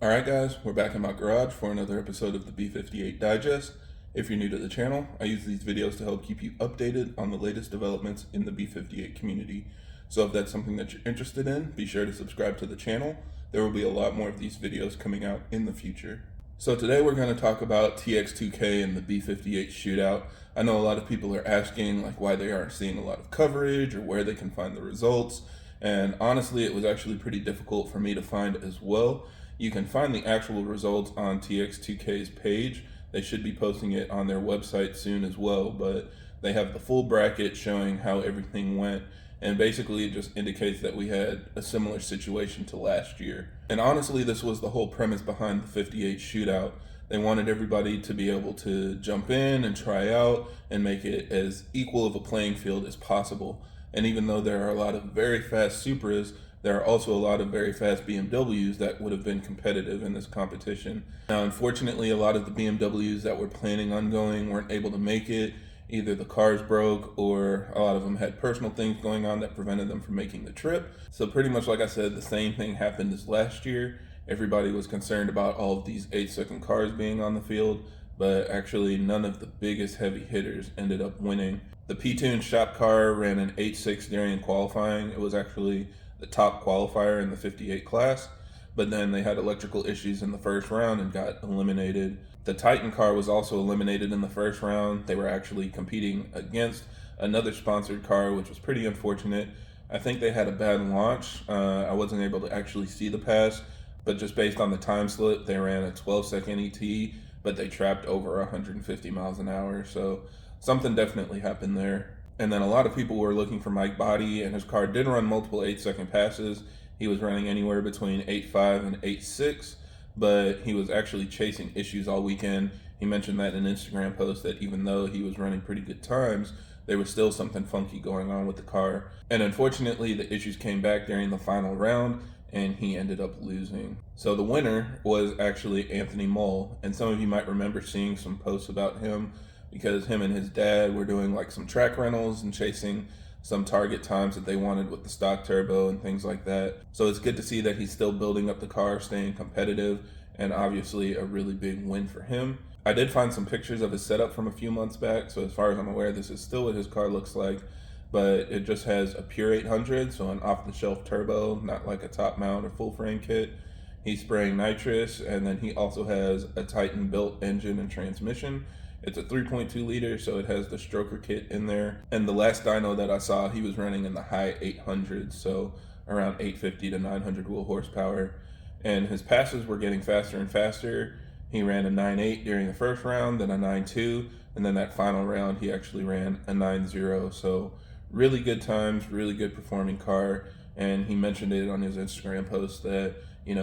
Alright guys, we're back in my garage for another episode of the B58 Digest. If you're new to the channel, I use these videos to help keep you updated on the latest developments in the B58 community. So if that's something that you're interested in, be sure to subscribe to the channel. There will be a lot more of these videos coming out in the future. So today we're going to talk about TX2K and the B58 Shootout. I know a lot of people are asking why they aren't seeing a lot of coverage or where they can find the results. And honestly, it was actually pretty difficult for me to find as well. You can find the actual results on TX2K's page. They should be posting it on their website soon as well, but they have the full bracket showing how everything went. And basically it just indicates that we had a similar situation to last year. And honestly, this was the whole premise behind the 58 Shootout. They wanted everybody to be able to jump in and try out and make it as equal of a playing field as possible. And even though there are a lot of very fast Supras, there are also a lot of very fast BMWs that would have been competitive in this competition. Now, unfortunately, a lot of the BMWs that were planning on going weren't able to make it. Either the cars broke or a lot of them had personal things going on that prevented them from making the trip. So pretty much like I said, the same thing happened this last year. Everybody was concerned about all of these 8-second cars being on the field, but actually none of the biggest heavy hitters ended up winning. The P-Tuned shop car ran an 8.6 during qualifying. It was actually the top qualifier in the 58 class, but then they had electrical issues in the first round and got eliminated. The Titan car was also eliminated in the first round. They were actually competing against another sponsored car, which was pretty unfortunate. I think they had a bad launch. I wasn't able to actually see the pass, but just based on the time slip, they ran a 12-second ET, but they trapped over 150 miles an hour. So something definitely happened there. And then a lot of people were looking for Mike Body, and his car did run multiple 8-second passes. He was running anywhere between 8.5 and 8.6, but he was actually chasing issues all weekend. He mentioned that in an Instagram post that even though he was running pretty good times, there was still something funky going on with the car. And unfortunately, the issues came back during the final round, and he ended up losing. So the winner was actually Anthony Moll, and some of you might remember seeing some posts about him because him and his dad were doing some track rentals and chasing some target times that they wanted with the stock turbo and things like that. So it's good to see that he's still building up the car, staying competitive, and obviously a really big win for him. I did find some pictures of his setup from a few months back, so as far as I'm aware, this is still what his car looks like, but it just has a pure 800, so an off-the-shelf turbo, not like a top mount or full frame kit. He's spraying nitrous, and then he also has a Titan built engine and transmission. It's a 3.2 liter, so it has the stroker kit in there. And the last dyno that I saw, he was running in the high 800s, so around 850 to 900 wheel horsepower. And his passes were getting faster and faster. He ran a 9.8 during the first round, then a 9.2, and then that final round he actually ran a 9.0. So really good times, really good performing car. And he mentioned it on his Instagram post that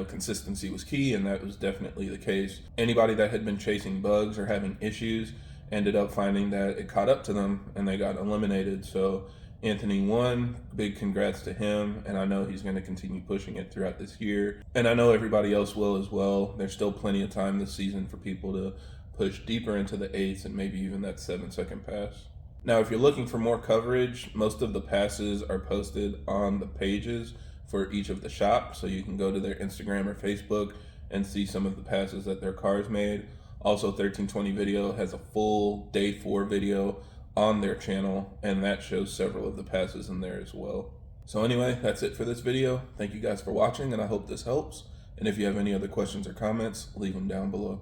consistency was key, and that was definitely the case. Anybody that had been chasing bugs or having issues ended up finding that it caught up to them and they got eliminated. So Anthony won. Big congrats to him, and I know he's going to continue pushing it throughout this year. And I know everybody else will as well. There's still plenty of time this season for people to push deeper into the 8s and maybe even that 7-second pass. Now, if you're looking for more coverage, most of the passes are posted on the pages for each of the shops, so you can go to their Instagram or Facebook and see some of the passes that their cars made. Also, 1320 Video has a full day 4 video on their channel, and that shows several of the passes in there as well. So anyway, that's it for this video. Thank you guys for watching, and I hope this helps. And if you have any other questions or comments, leave them down below.